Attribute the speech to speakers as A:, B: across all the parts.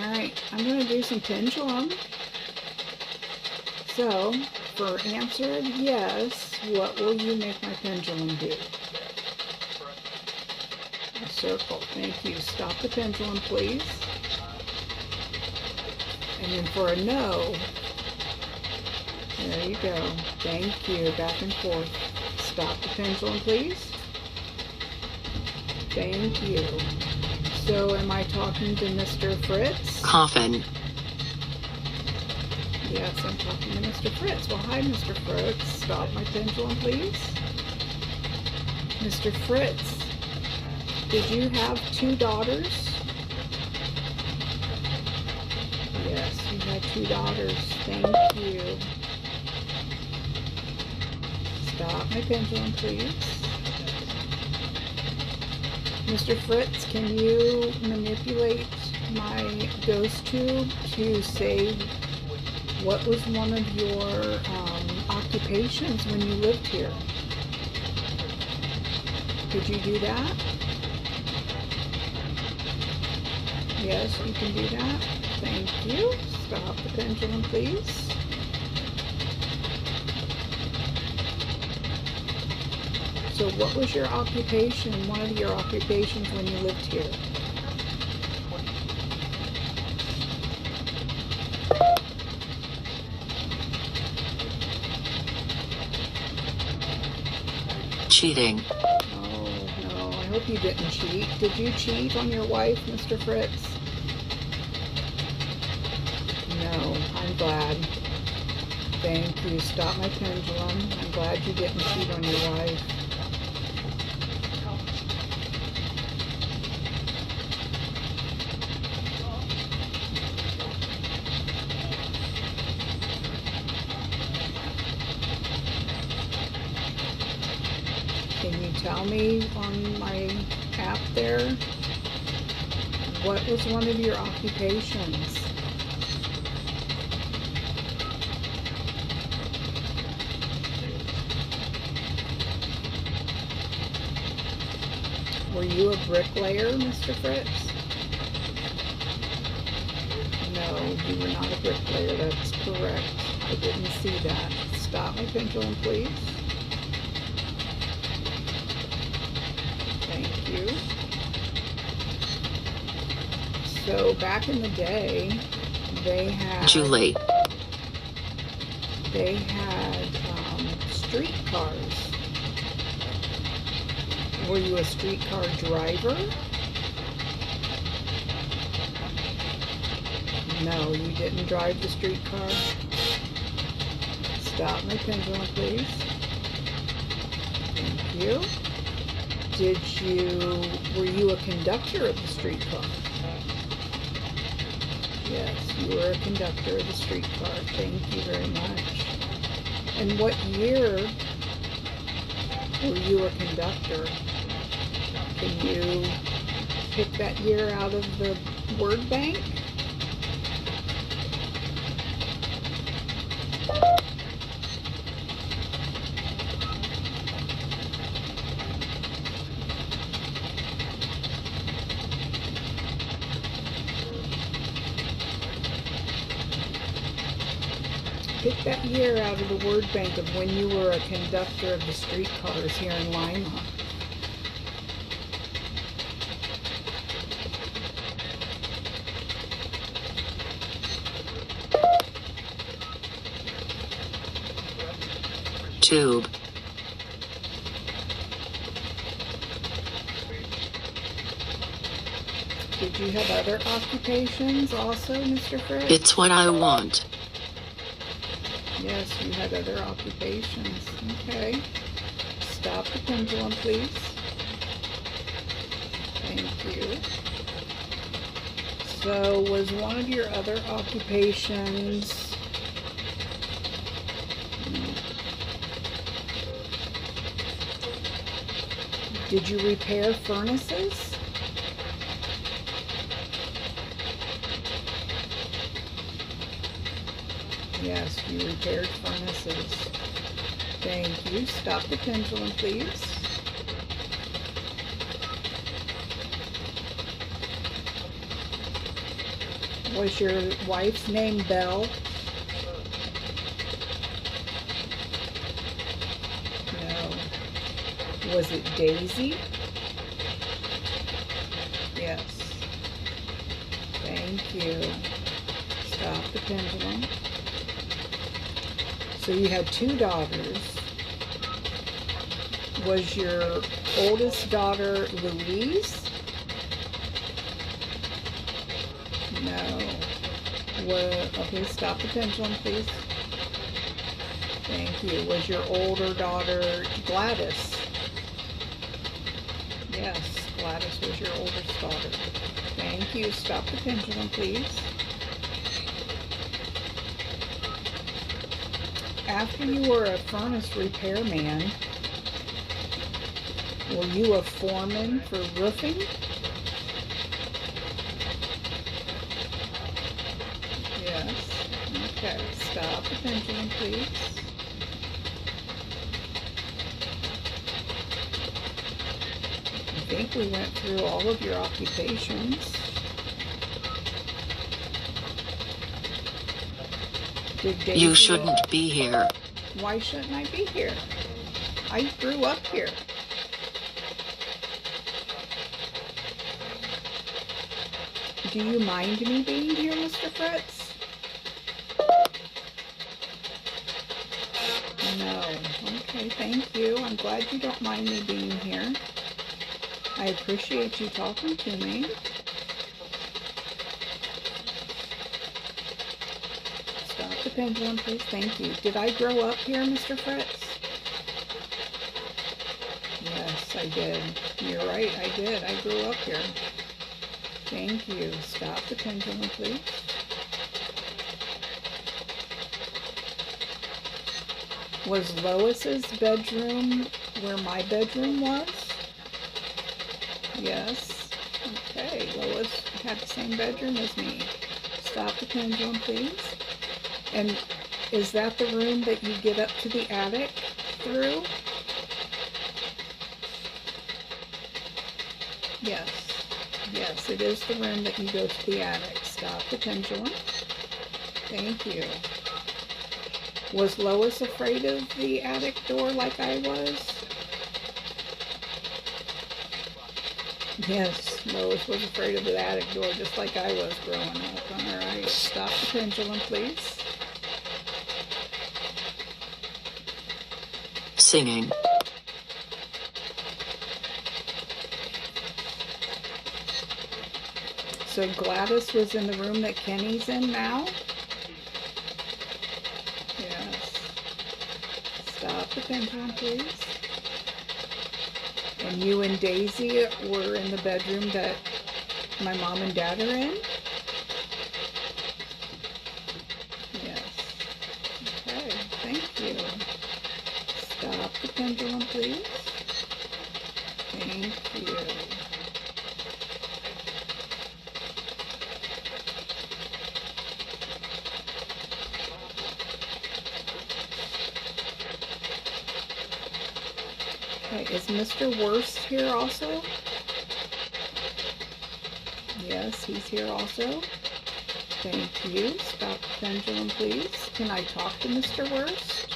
A: Alright, I'm going to do some pendulum. So, for answer yes, what will you make my pendulum do? A circle. Thank you. Stop the pendulum, please. And then for a no, there you go. Thank you. Back and forth. Stop the pendulum, please. Thank you. So am I talking to Mr. Fritz?
B: Coffin.
A: Yes, I'm talking to Mr. Fritz. Well, hi, Mr. Fritz. Stop my pendulum, please. Mr. Fritz, did you have 2 daughters? Yes, you had 2 daughters. Thank you. Stop my pendulum, please. Mr. Fritz, can you manipulate my ghost tube to say what was one of your occupations when you lived here? Could you do that? Yes, you can do that. Thank you. Stop the pendulum, please. So what was your occupation, one of your occupations when you lived here?
B: Cheating.
A: Oh, no, I hope you didn't cheat. Did you cheat on your wife, Mr. Fritz? No, I'm glad. Thank you. Stop my pendulum. I'm glad you didn't cheat on your wife. Can you tell me on my app there, what was one of your occupations? Were you a bricklayer, Mr. Fritz? No, you were not a bricklayer, that's correct. I didn't see that. Stop my pendulum, please. Thank you. So back in the day, they had
B: Julie.
A: streetcars. Were you a streetcar driver? No, you didn't drive the streetcar. Stop my pendulum, please. Thank you. Were you a conductor of the streetcar? Yes, you were a conductor of the streetcar. Thank you very much. And what year were you a conductor? Can you pick that year out of the word bank? Pick that year out of the word bank of when you were a conductor of the streetcars here in Lima.
B: Tube.
A: Did you have other occupations also, Mr. Fritz?
B: It's what I want.
A: Yes, you had other occupations. Okay. Stop the pendulum, please. Thank you. So, was one of your other occupations... Did you repair furnaces? Yes, you repaired furnaces. Thank you. Stop the pendulum, please. Was your wife's name Belle? No. Was it Daisy? Yes. Thank you. Stop the pendulum. So you had 2 daughters. Was your oldest daughter Louise? No. Okay, stop the pendulum, please. Thank you. Was your older daughter Gladys? Yes, Gladys was your oldest daughter. Thank you. Stop the pendulum, please. After you were a furnace repairman, were you a foreman for roofing? Yes. Okay, stop the pendulum, please. I think we went through all of your occupations. Did Daisy
B: You shouldn't be here.
A: Why shouldn't I be here? I grew up here. Do you mind me being here, Mr. Fritz? No. Okay, thank you. I'm glad you don't mind me being here. I appreciate you talking to me. Stop the pendulum, please. Thank you. Did I grow up here, Mr. Fritz? Yes, I did. You're right, I did. I grew up here. Thank you. Stop the pendulum, please. Was Lois's bedroom where my bedroom was? Yes. Okay, Lois had the same bedroom as me. Stop the pendulum, please. And is that the room that you get up to the attic through? Yes. Yes, it is the room that you go to the attic. Stop the pendulum. Thank you. Was Lois afraid of the attic door like I was? Yes, Lois was afraid of the attic door just like I was growing up. All right, stop the pendulum, please.
B: Singing.
A: So Gladys was in the room that Kenny's in now? Yes. Stop the pendulum, please. And you and Daisy were in the bedroom that my mom and dad are in? Yes. Okay, thank you. Stop the pendulum, please. Thank you. Okay, is Mr. Worst here also? Yes, he's here also. Thank you. Stop the pendulum, please. Can I talk to Mr. Worst?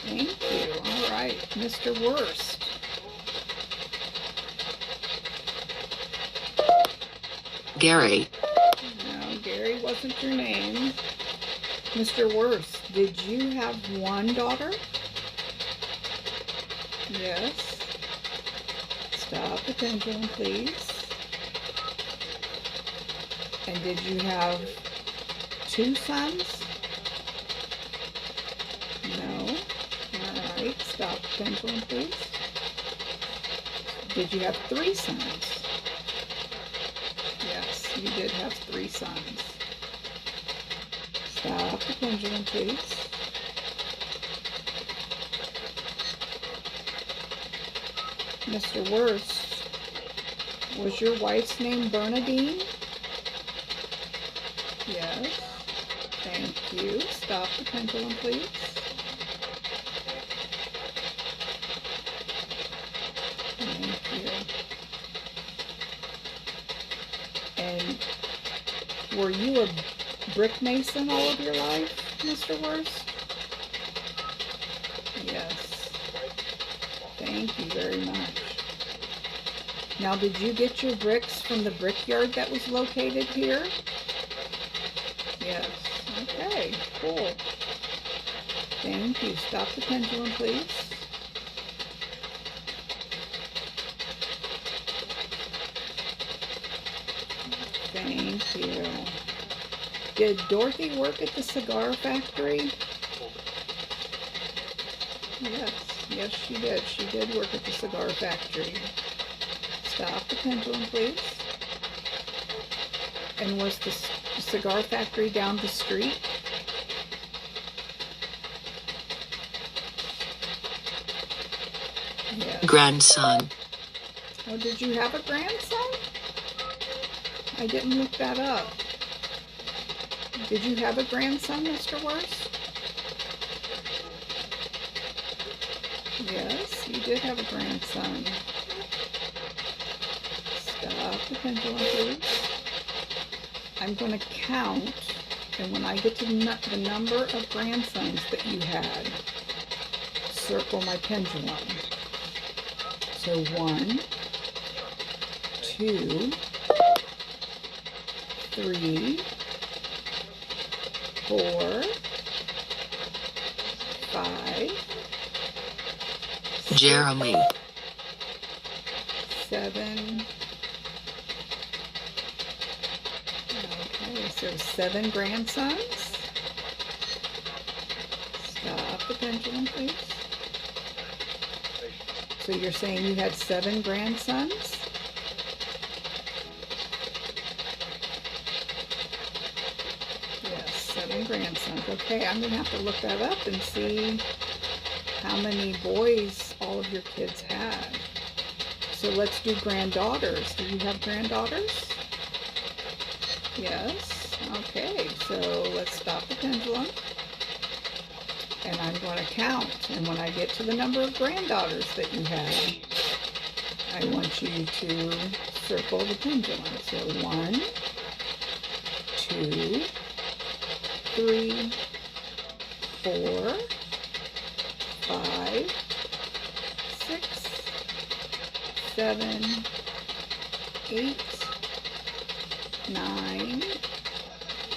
A: Thank you. All right, Mr. Worst.
B: Gary.
A: No, Gary wasn't your name. Mr. Worst, did you have one daughter? Yes. Stop the pendulum, please. And did you have 2 sons? No. All right, stop the pendulum, please. Did you have 3 sons? Yes, you did have 3 sons. Stop the pendulum, please. Mr. Worst, was your wife's name Bernadine? Yes. Thank you. Stop the pendulum, please. Thank you. Were you a brick mason all of your life, Mr. Worst? Yes. Thank you very much. Now, did you get your bricks from the brickyard that was located here? Yes. Okay, cool. Thank you. Stop the pendulum, please. Thank you. Did Dorothy work at the cigar factory? Yes. Yes, she did. She did work at the cigar factory. Stop the pendulum, please. And was the cigar factory down the street? Yes.
B: Grandson.
A: Oh, did you have a grandson? I didn't look that up. Did you have a grandson, Mr. Worst? Yes, you did have a grandson. Stop the pendulum, please. I'm going to count, and when I get to the number of grandsons that you had, circle my pendulum. So 1, 2, 3, 4, 5,
B: Jeremy.
A: 7. Okay, so 7 grandsons. Stop the pendulum, please. So you're saying you had 7 grandsons? Yes, 7 grandsons. Okay, I'm going to have to look that up and see how many boys all of your kids had. So let's do granddaughters. Do you have granddaughters? Yes. Okay, so let's stop the pendulum. And I'm going to count. And when I get to the number of granddaughters that you have, I want you to circle the pendulum. So 1, 2, 3, 4, 5, 6, 7, 8, 9,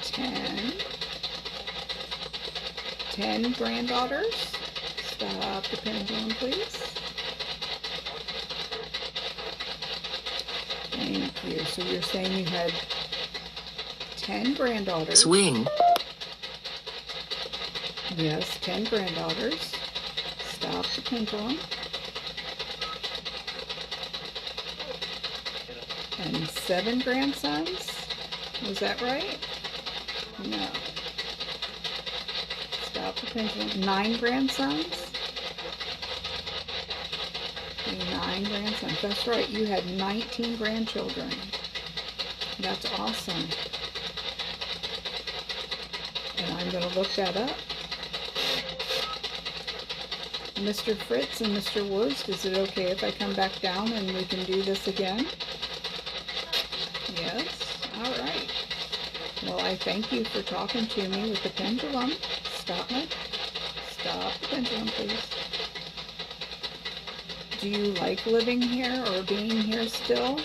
A: 10. 10 granddaughters. Stop the pendulum, please. Thank you. So you're saying you had 10 granddaughters.
B: Swing.
A: Yes, 10 granddaughters. Stop the pendulum. And 7 grandsons. Was that right? No. Stop the pendulum. 9 grandsons. 9 grandsons. That's right. You had 19 grandchildren. That's awesome. And I'm going to look that up. Mr. Fritz and Mr. Wurst, is it okay if I come back down and we can do this again? Yes? All right. Well, I thank you for talking to me with the pendulum. Stop the pendulum, please. Do you like living here or being here still?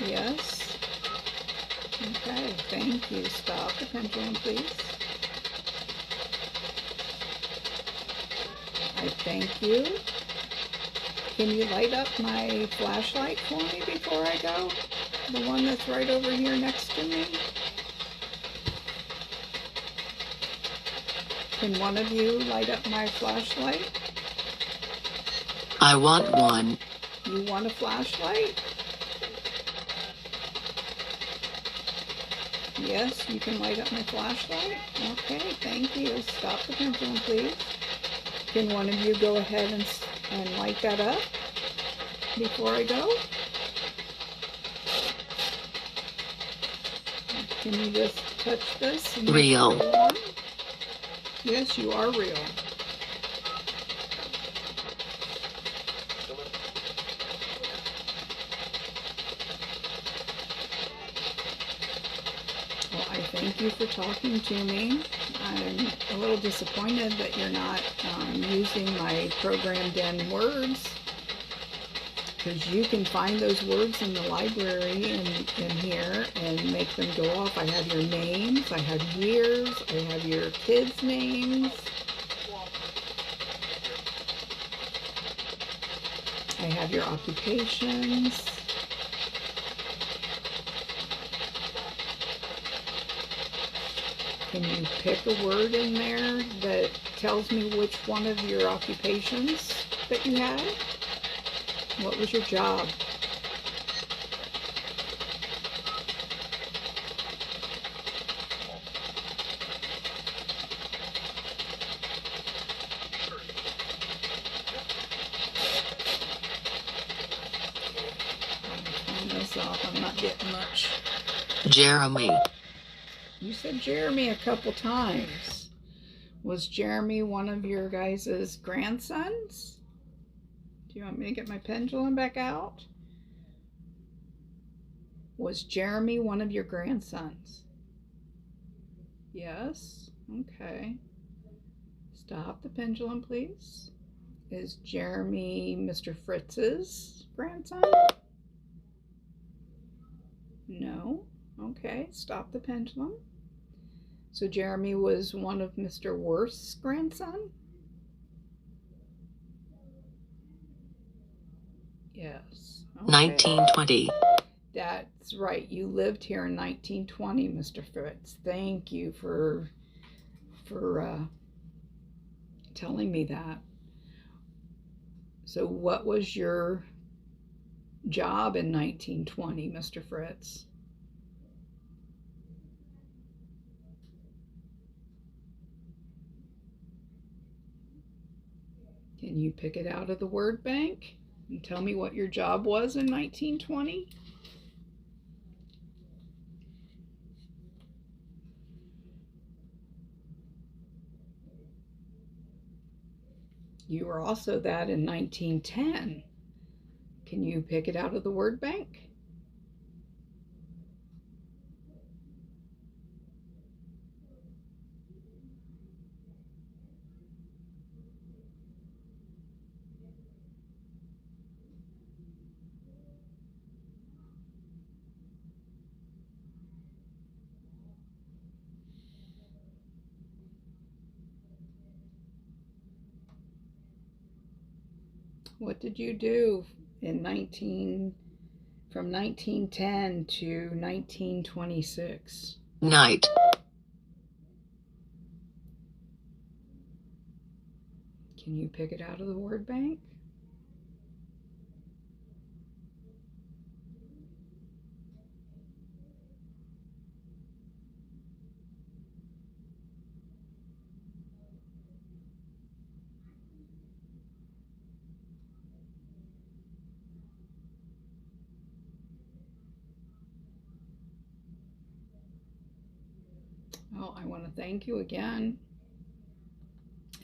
A: Yes? Okay, thank you. Stop the pendulum, please. I thank you. Can you light up my flashlight for me before I go? The one that's right over here next to me? Can one of you light up my flashlight?
B: I want one.
A: You want a flashlight? Yes, you can light up my flashlight? Okay, thank you. Stop the pendulum, please. Can one of you go ahead and light that up before I go? Can you just touch this? And
B: Real.
A: Yes, you are real. thank you for talking to me. I'm a little disappointed that you're not using my programmed in words, because you can find those words in the library in here and make them go off. I have your names, I have years, I have your kids' names. I have your occupations. Can you pick a word in there that tells me which one of your occupations that you had? What was your job? I'm turn this off. I'm not getting much.
B: Jeremy.
A: You said Jeremy a couple times. Was Jeremy one of your guys' grandsons? Do you want me to get my pendulum back out? Was Jeremy one of your grandsons? Yes. Okay. Stop the pendulum, please. Is Jeremy Mr. Fritz's grandson? No. Okay. Stop the pendulum. So Jeremy was one of Mr. Worth's grandson? Yes. Okay.
B: 1920.
A: That's right. You lived here in 1920, Mr. Fritz. Thank you for telling me that. So what was your job in 1920, Mr. Fritz? Can you pick it out of the word bank and tell me what your job was in 1920? You were also that in 1910. Can you pick it out of the word bank? What did you do in from 1910 to 1926?
B: Night.
A: Can you pick it out of the word bank? Well, I want to thank you again,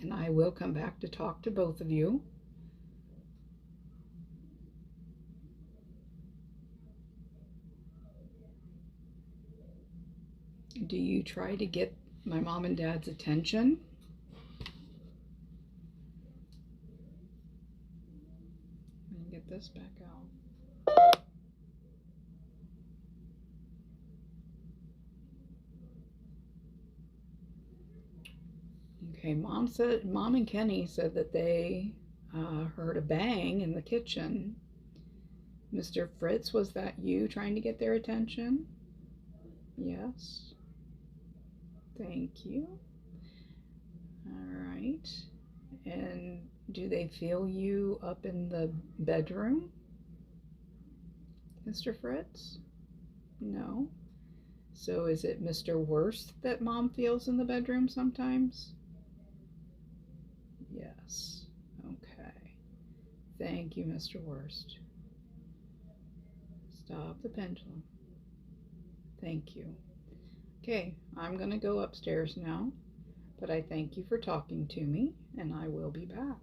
A: and I will come back to talk to both of you. Do you try to get my mom and dad's attention? Let me get this back out. Okay, Mom and Kenny said that they heard a bang in the kitchen. Mr. Fritz, was that you trying to get their attention? Yes. Thank you. All right. And do they feel you up in the bedroom, Mr. Fritz? No. So is it Mr. Worst that Mom feels in the bedroom sometimes? Yes. Okay. Thank you, Mr. Worst. Stop the pendulum. Thank you. Okay, I'm going to go upstairs now, but I thank you for talking to me, and I will be back.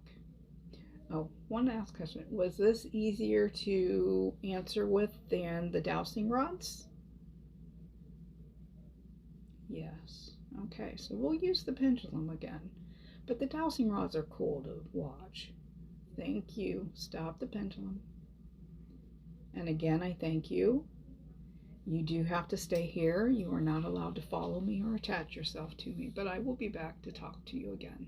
A: Oh, one last question. Was this easier to answer with than the dowsing rods? Yes. Okay, so we'll use the pendulum again. But the dowsing rods are cool to watch. Thank you. Stop the pendulum. And again, I thank you. You do have to stay here. You are not allowed to follow me or attach yourself to me, but I will be back to talk to you again.